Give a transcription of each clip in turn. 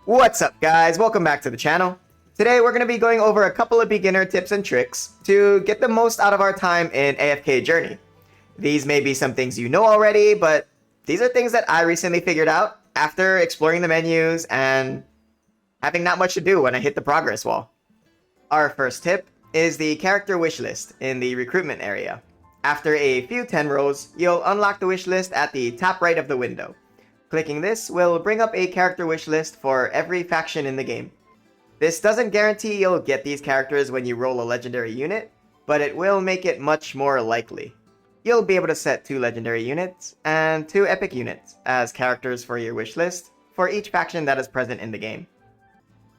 What's up, guys? Welcome back to the channel. Today we're going to be going over a couple of beginner tips and tricks to get the most out of our time in AFK Journey. These may be some things you know already, but these are things that I recently figured out after exploring the menus and having not much to do when I hit the progress wall. Our first tip is the character wish list in the recruitment area. After a few 10 rows, you'll unlock the wish list at the top right of the window. Clicking this will bring up a character wish list for every faction in the game. This doesn't guarantee you'll get these characters when you roll a legendary unit, but it will make it much more likely. You'll be able to set 2 legendary units and 2 epic units as characters for your wish list for each faction that is present in the game.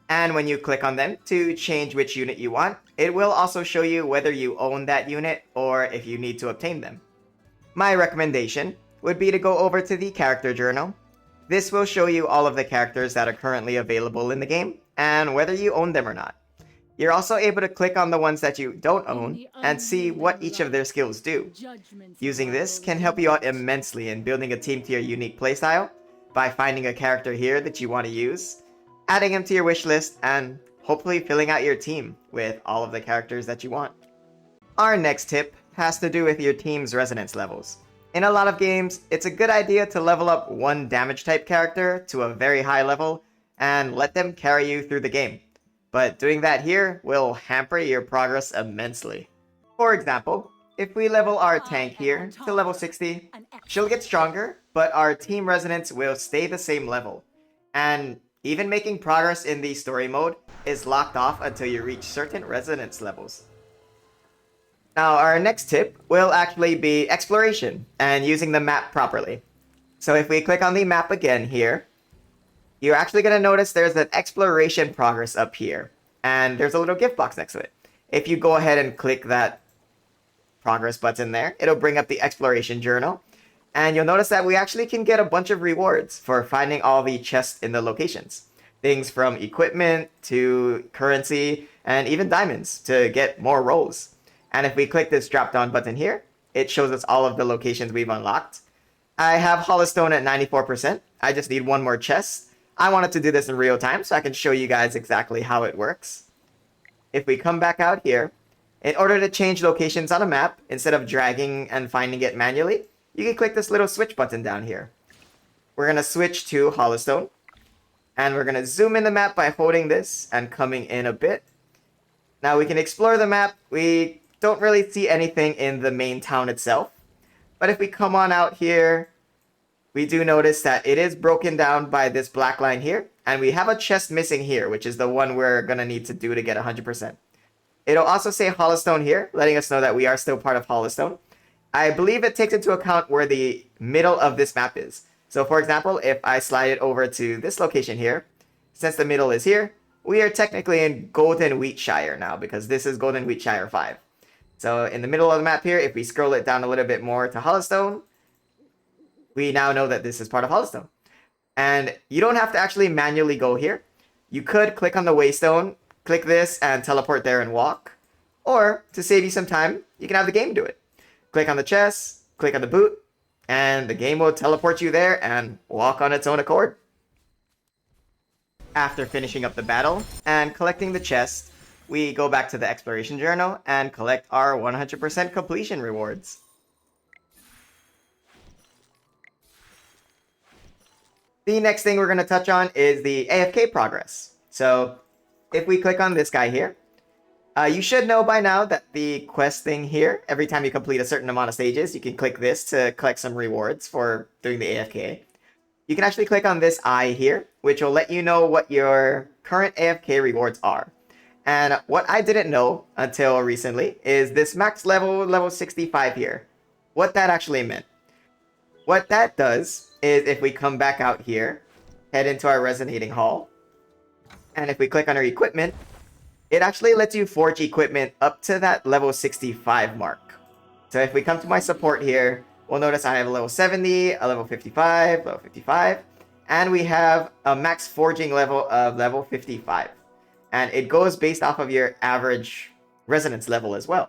And when you click on them to change which unit you want, it will also show you whether you own that unit or if you need to obtain them. My recommendation would be to go over to the character journal. This will show you all of the characters that are currently available in the game and whether you own them or not. You're also able to click on the ones that you don't own and see what each of their skills do. Using this can help you out immensely in building a team to your unique playstyle by finding a character here that you want to use, adding him to your wish list, and hopefully filling out your team with all of the characters that you want. Our next tip has to do with your team's resonance levels. In a lot of games, it's a good idea to level up one damage type character to a very high level and let them carry you through the game. But doing that here will hamper your progress immensely. For example, if we level our tank here to level 60, she'll get stronger, but our team resonance will stay the same level. And even making progress in the story mode is locked off until you reach certain resonance levels. Now, our next tip will actually be exploration and using the map properly. So if we click on the map again here, you're actually going to notice there's an exploration progress up here. And there's a little gift box next to it. If you go ahead and click that progress button there, it'll bring up the exploration journal. And you'll notice that we actually can get a bunch of rewards for finding all the chests in the locations. Things from equipment to currency and even diamonds to get more rolls. And if we click this drop down button here, it shows us all of the locations we've unlocked. I have Holostone at 94%. I just need one more chest. I wanted to do this in real time so I can show you guys exactly how it works. If we come back out here, in order to change locations on a map, instead of dragging and finding it manually, you can click this little switch button down here. We're going to switch to Holostone. And we're going to zoom in the map by holding this and coming in a bit. Now we can explore the map. We don't really see anything in the main town itself. But if we come on out here, we do notice that it is broken down by this black line here. And we have a chest missing here, which is the one we're going to need to do to get 100%. It'll also say Holostone here, letting us know that we are still part of Holostone. I believe it takes into account where the middle of this map is. So for example, if I slide it over to this location here, since the middle is here, we are technically in Golden Wheatshire now because this is Golden Wheatshire 5. So in the middle of the map here, if we scroll it down a little bit more to Holostone, we now know that this is part of Holostone. And you don't have to actually manually go here. You could click on the waystone, click this and teleport there and walk. Or to save you some time, you can have the game do it. Click on the chest, click on the boot, and the game will teleport you there and walk on its own accord. After finishing up the battle and collecting the chest, we go back to the exploration journal and collect our 100% completion rewards. The next thing we're going to touch on is the AFK progress. So if we click on this guy here, you should know by now that the quest thing here, every time you complete a certain amount of stages, you can click this to collect some rewards for doing the AFK. You can actually click on this eye here, which will let you know what your current AFK rewards are. And what I didn't know until recently is this max level 65 here. What that actually meant. What that does is if we come back out here, head into our resonating hall, and if we click on our equipment, it actually lets you forge equipment up to that level 65 mark. So if we come to my support here, we'll notice I have a level 70, a level 55, level 55, and we have a max forging level of level 55. And it goes based off of your average resonance level as well.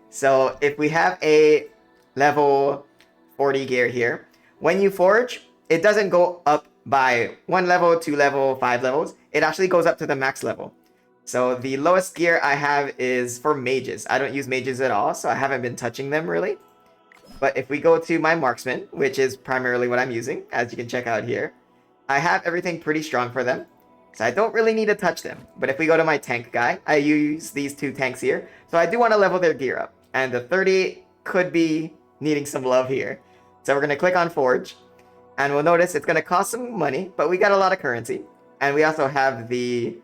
So if we have a level 40 gear here, when you forge, it doesn't go up by 1 level, 2 level, 5 levels, it actually goes up to the max level. So the lowest gear I have is for mages. I don't use mages at all, so I haven't been touching them really. But if we go to my marksman, which is primarily what I'm using, as you can check out here, I have everything pretty strong for them. So I don't really need to touch them. But if we go to my tank guy, I use these 2 tanks here. So I do want to level their gear up. And the 30 could be needing some love here. So we're going to click on Forge. And we'll notice it's going to cost some money, but we got a lot of currency. And we also have the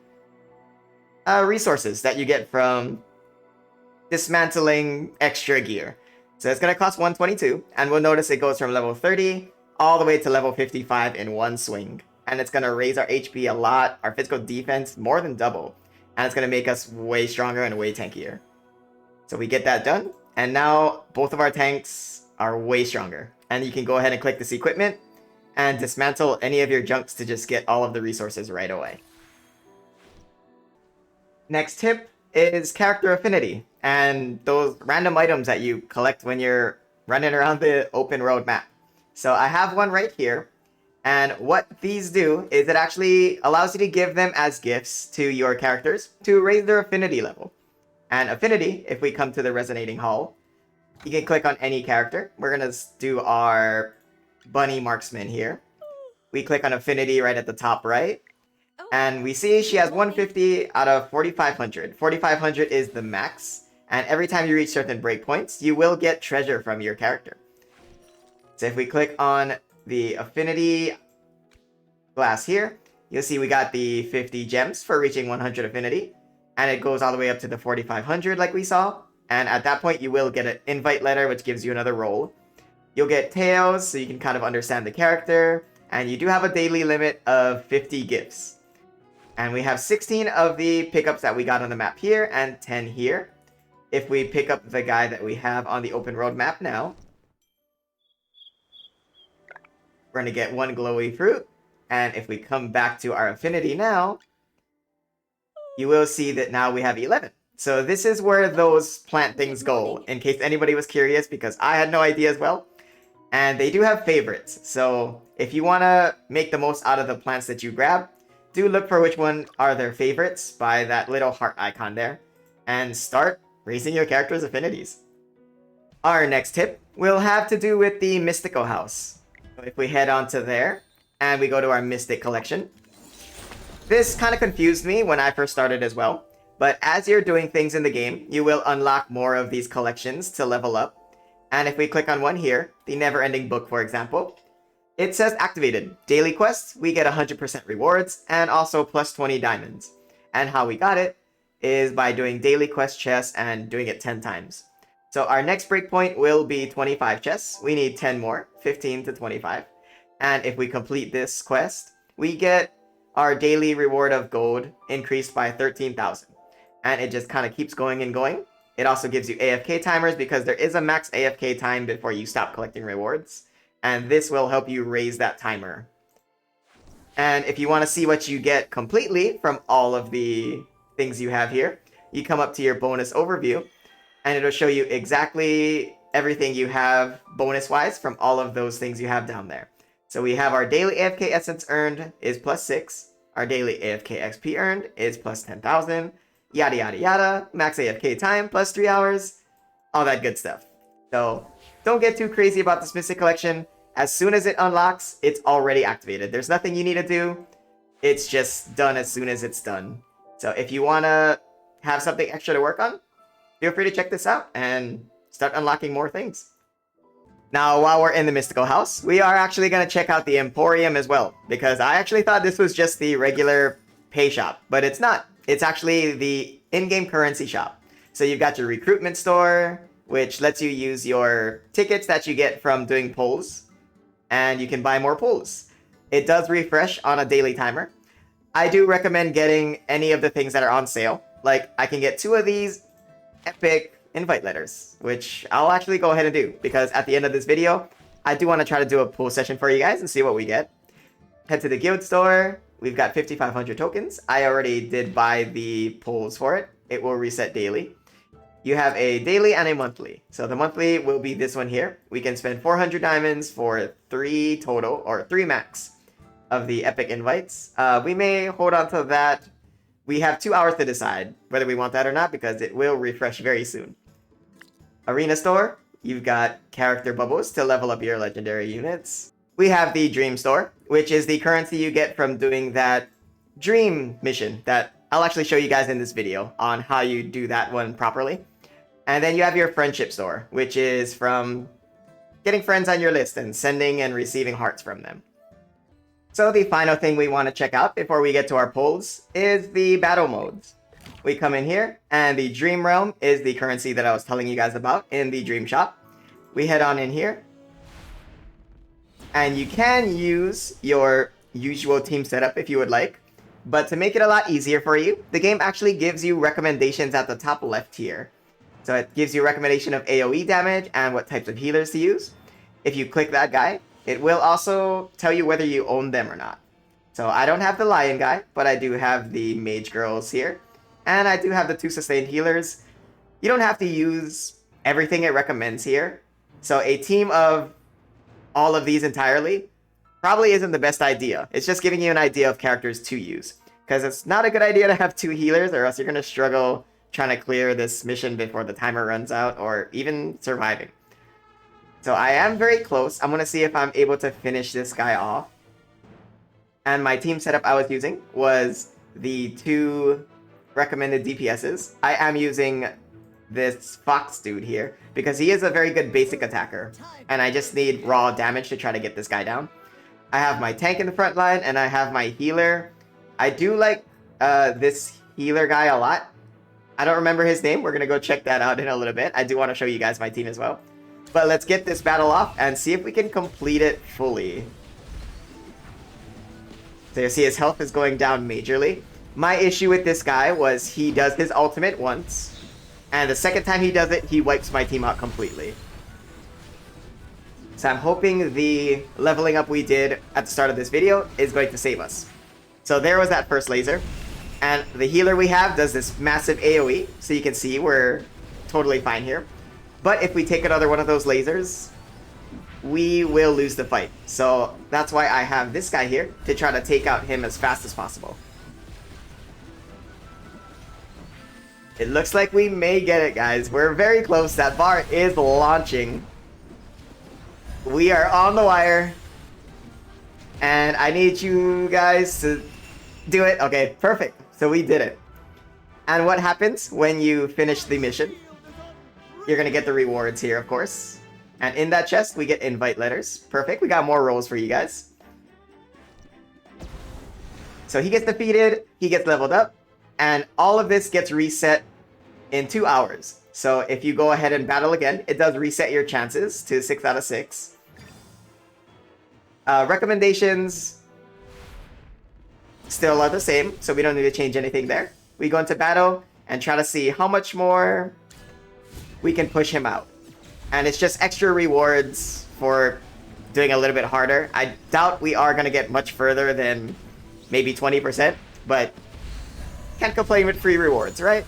resources that you get from dismantling extra gear. So it's going to cost 122. And we'll notice it goes from level 30 all the way to level 55 in one swing. And it's going to raise our HP a lot, our physical defense more than double. And it's going to make us way stronger and way tankier. So we get that done. And now both of our tanks are way stronger. And you can go ahead and click this equipment and dismantle any of your junks to just get all of the resources right away. Next tip is character affinity and those random items that you collect when you're running around the open road map. So I have one right here, and what these do is it actually allows you to give them as gifts to your characters to raise their affinity level. And affinity, if we come to the resonating hall, you can click on any character. We're gonna do our bunny marksman here. We click on affinity right at the top right. And we see she has 150 out of 4,500. 4,500 is the max. And every time you reach certain breakpoints, you will get treasure from your character. So if we click on the affinity glass here, you'll see we got the 50 gems for reaching 100 affinity. And it goes all the way up to the 4,500 like we saw. And at that point, you will get an invite letter, which gives you another role. You'll get tails, so you can kind of understand the character. And you do have a daily limit of 50 gifts. And we have 16 of the pickups that we got on the map here and 10 here. If we pick up the guy that we have on the open road map now, we're going to get 1 glowy fruit. And if we come back to our affinity now, you will see that now we have 11. So this is where those plant things go, in case anybody was curious, because I had no idea as well. And they do have favorites. So if you want to make the most out of the plants that you grab, do look for which one are their favorites by that little heart icon there. And start raising your character's affinities. Our next tip will have to do with the Mystical House. So if we head on to there, and we go to our Mystic Collection. This kind of confused me when I first started as well. But as you're doing things in the game, you will unlock more of these collections to level up. And if we click on one here, the Never Ending Book for example, it says activated. Daily quests, we get 100% rewards and also plus 20 diamonds. And how we got it is by doing daily quest chests and doing it 10 times. So our next breakpoint will be 25 chests. We need 10 more, 15 to 25. And if we complete this quest, we get our daily reward of gold increased by 13,000. And it just kind of keeps going and going. It also gives you AFK timers because there is a max AFK time before you stop collecting rewards. And this will help you raise that timer. And if you want to see what you get completely from all of the things you have here, you come up to your bonus overview and it'll show you exactly everything you have bonus-wise from all of those things you have down there. So we have our daily AFK essence earned is plus 6. Our daily AFK XP earned is plus 10,000. Yada yada yada. Max AFK time plus 3 hours. All that good stuff. So don't get too crazy about this Mystic Collection. As soon as it unlocks, it's already activated. There's nothing you need to do. It's just done as soon as it's done. So if you want to have something extra to work on, feel free to check this out and start unlocking more things. Now, while we're in the Mystical House, we are actually going to check out the Emporium as well, because I actually thought this was just the regular pay shop, but it's not. It's actually the in-game currency shop. So you've got your recruitment store, which lets you use your tickets that you get from doing polls, and you can buy more polls. It does refresh on a daily timer. I do recommend getting any of the things that are on sale. Like, I can get 2 of these epic invite letters, which I'll actually go ahead and do, because at the end of this video, I do want to try to do a poll session for you guys and see what we get. Head to the guild store. We've got 5,500 tokens. I already did buy the polls for it. It will reset daily. You have a daily and a monthly. So the monthly will be this one here. We can spend 400 diamonds for 3 total, or 3 max. of the epic invites. We may hold on to that. We have 2 hours to decide whether we want that or not because it will refresh very soon. Arena store, you've got character bubbles to level up your legendary units. We have the dream store, which is the currency you get from doing that dream mission that I'll actually show you guys in this video on how you do that one properly. And then you have your friendship store, which is from getting friends on your list and sending and receiving hearts from them. So the final thing we want to check out before we get to our polls is the battle modes. We come in here, and the Dream Realm is the currency that I was telling you guys about in the Dream Shop. We head on in here, and you can use your usual team setup if you would like, but to make it a lot easier for you, the game actually gives you recommendations at the top left here. So it gives you a recommendation of AoE damage and what types of healers to use. If you click that guy, it will also tell you whether you own them or not. So I don't have the Lion guy, but I do have the Mage Girls here. And I do have the 2 sustained healers. You don't have to use everything it recommends here. So a team of all of these entirely probably isn't the best idea. It's just giving you an idea of characters to use. Because it's not a good idea to have 2 healers or else you're going to struggle trying to clear this mission before the timer runs out or even surviving. So I am very close. I'm going to see if I'm able to finish this guy off. And my team setup I was using was the 2 recommended DPSs. I am using this Fox dude here because he is a very good basic attacker. And I just need raw damage to try to get this guy down. I have my tank in the front line and I have my healer. I do like this healer guy a lot. I don't remember his name. We're going to go check that out in a little bit. I do want to show you guys my team as well. But let's get this battle off and see if we can complete it fully. So you see his health is going down majorly. My issue with this guy was he does his ultimate once. And the second time he does it, he wipes my team out completely. So I'm hoping the leveling up we did at the start of this video is going to save us. So there was that first laser. And the healer we have does this massive AoE. So you can see we're totally fine here. But if we take another one of those lasers, we will lose the fight. So that's why I have this guy here to try to take out him as fast as possible. It looks like we may get it, guys. We're very close. That bar is launching. We are on the wire. And I need you guys to do it. Okay, perfect. So we did it. And what happens when you finish the mission? You're going to get the rewards here, of course. And in that chest, we get invite letters. Perfect. We got more roles for you guys. So he gets defeated. He gets leveled up. And all of this gets reset in 2 hours. So if you go ahead and battle again, it does reset your chances to 6 out of 6. Recommendations still are the same, so we don't need to change anything there. We go into battle and try to see how much more we can push him out. And it's just extra rewards for doing a little bit harder. I doubt we are going to get much further than maybe 20%, but can't complain with free rewards, right?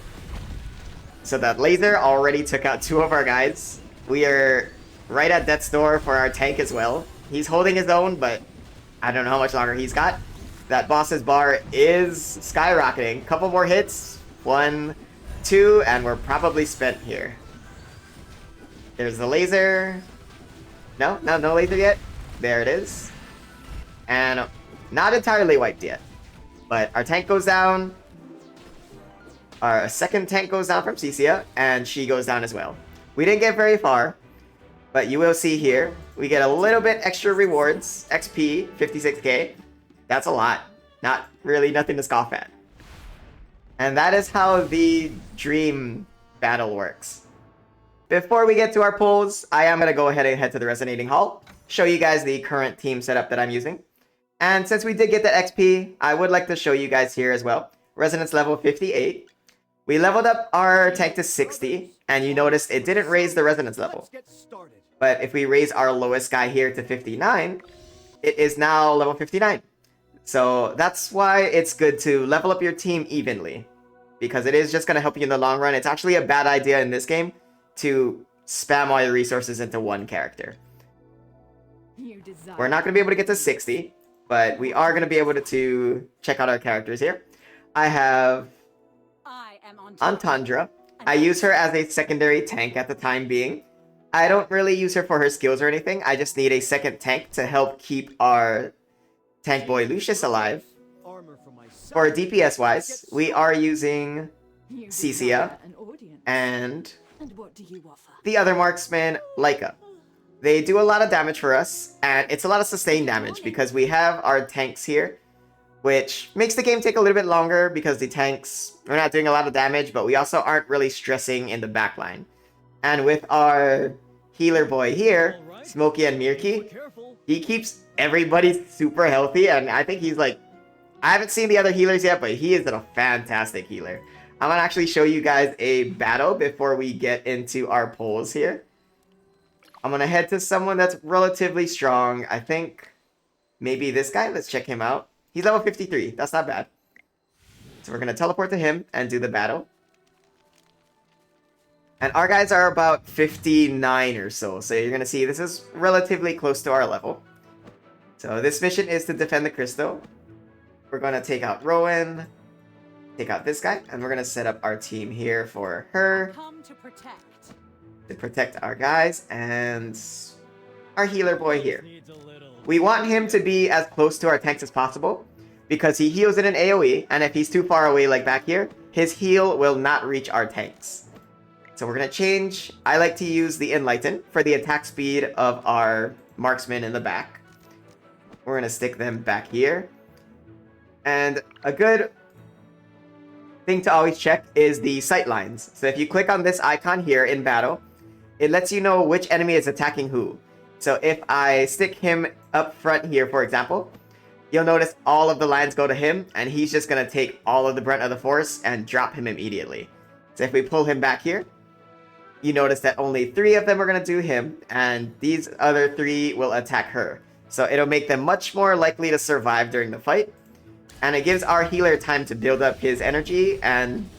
So that laser already took out 2 of our guys. We are right at death's door for our tank as well. He's holding his own, but I don't know how much longer he's got. That boss's bar is skyrocketing. Couple more hits. 1, 2, and we're probably spent here. There's the laser. No laser yet. There it is. And not entirely wiped yet. But our tank goes down. Our second tank goes down from Cicia, and she goes down as well. We didn't get very far, but you will see here, we get a little bit extra rewards. XP, 56k. That's a lot. Not really nothing to scoff at. And that is how the dream battle works. Before we get to our polls, I am going to go ahead and head to the Resonating Hall, show you guys the current team setup that I'm using. And since we did get that XP, I would like to show you guys here as well. Resonance level 58. We leveled up our tank to 60, and you noticed it didn't raise the resonance level. But if we raise our lowest guy here to 59, it is now level 59. So that's why it's good to level up your team evenly, because it is just going to help you in the long run. It's actually a bad idea in this game to spam all your resources into one character. We're not going to be able to get to 60, but we are going to be able to check out our characters here. I have Antandra. I use her as a secondary tank at the time being. I don't really use her for her skills or anything. I just need a second tank to help keep our tank boy Lucius alive. For DPS wise, we are using Cecilia and the other marksman, Laika. They do a lot of damage for us, and it's a lot of sustained damage because we have our tanks here, which makes the game take a little bit longer because the tanks are not doing a lot of damage, but we also aren't really stressing in the backline. And with our healer boy here, Smokey and Mirki, he keeps everybody super healthy, and I think he's like, I haven't seen the other healers yet, but he is a fantastic healer. I'm gonna actually show you guys a battle before we get into our polls here. I'm gonna head to someone that's relatively strong. I think maybe this guy. Let's check him out. He's level 53. That's not bad. So we're gonna teleport to him and do the battle. And our guys are about 59 or so. So you're gonna see this is relatively close to our level. So this mission is to defend the crystal. We're gonna take out Rowan, take out this guy, and we're gonna set up our team here for her. To protect our guys and our healer boy here. We want him to be as close to our tanks as possible because he heals in an AoE, and if he's too far away like back here, his heal will not reach our tanks. So we're going to change. I like to use the Enlighten for the attack speed of our marksmen in the back. We're going to stick them back here. And a good thing to always check is the sight lines. So if you click on this icon here in battle, it lets you know which enemy is attacking who. So if I stick him up front here, for example, you'll notice all of the lines go to him, and he's just going to take all of the brunt of the force and drop him immediately. So if we pull him back here, you notice that only 3 of them are going to do him, and these other 3 will attack her. So it'll make them much more likely to survive during the fight, and it gives our healer time to build up his energy and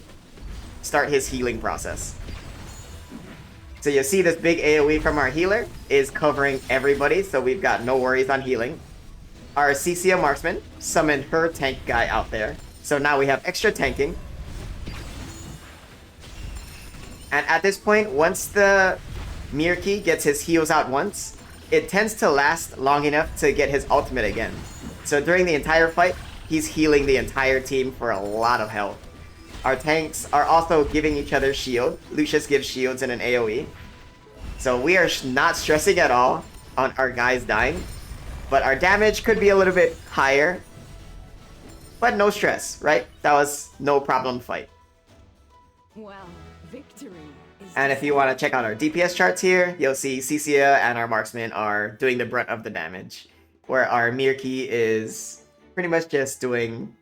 start his healing process. So you'll see this big AoE from our healer is covering everybody, so we've got no worries on healing. Our CCO marksman summoned her tank guy out there, so now we have extra tanking. And at this point, once the Mirki gets his heals out once, it tends to last long enough to get his ultimate again. So during the entire fight, he's healing the entire team for a lot of health. Our tanks are also giving each other shield. Lucius gives shields in an AoE. So we are not stressing at all on our guys dying. But our damage could be a little bit higher. But no stress, right? That was no problem fight. Well, victory is... And if you want to check out our DPS charts here, you'll see Cecilia and our marksmen are doing the brunt of the damage. Where our Mirki is pretty much just doing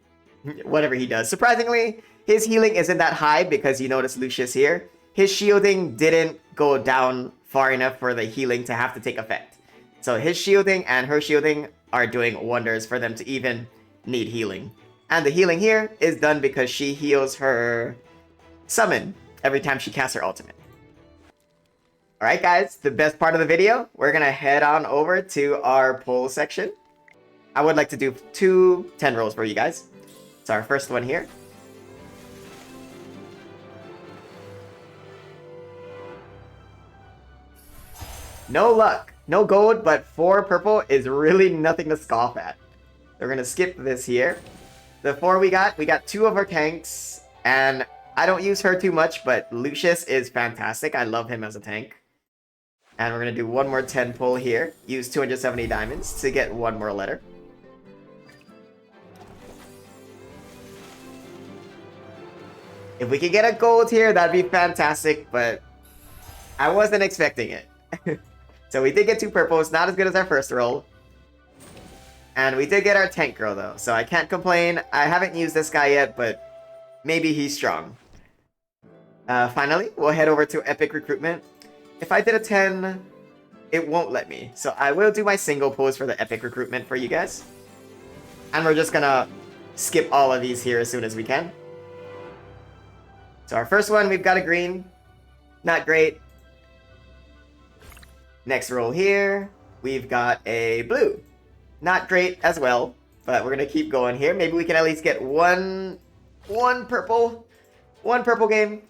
whatever he does. Surprisingly, his healing isn't that high because you notice Lucius here. His shielding didn't go down far enough for the healing to have to take effect. So his shielding and her shielding are doing wonders for them to even need healing. And the healing here is done because she heals her summon every time she casts her ultimate. Alright guys, the best part of the video, we're gonna head on over to our poll section. I would like to do 2 10 rolls for you guys. So our first one here. No luck, no gold, but 4 purple is really nothing to scoff at. We're gonna skip this here. The 4 we got 2 of our tanks, and I don't use her too much, but Lucius is fantastic. I love him as a tank. And we're gonna do 1 more 10 pull here. Use 270 diamonds to get 1 more letter. If we could get a gold here, that'd be fantastic, but I wasn't expecting it. So we did get 2 purples, not as good as our first roll. And we did get our tank girl though, so I can't complain. I haven't used this guy yet, but maybe he's strong. Finally, we'll head over to Epic Recruitment. If I did a 10, it won't let me. So I will do my single pulls for the Epic Recruitment for you guys. And we're just gonna skip all of these here as soon as we can. So our first one, we've got a green. Not great. Next roll here, we've got a blue. Not great as well. But we're gonna keep going here. Maybe we can at least get one purple game.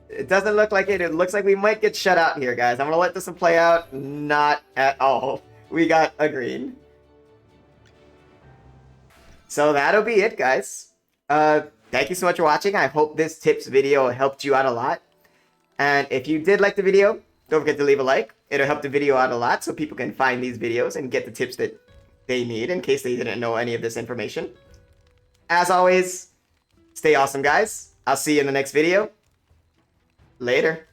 It doesn't look like it. It looks like we might get shut out here, guys. I'm gonna let this one play out. Not at all. We got a green. So that'll be it, guys. Thank you so much for watching. I hope this tips video helped you out a lot. And if you did like the video, don't forget to leave a like. It'll help the video out a lot so people can find these videos and get the tips that they need in case they didn't know any of this information. As always, stay awesome, guys. I'll see you in the next video. Later.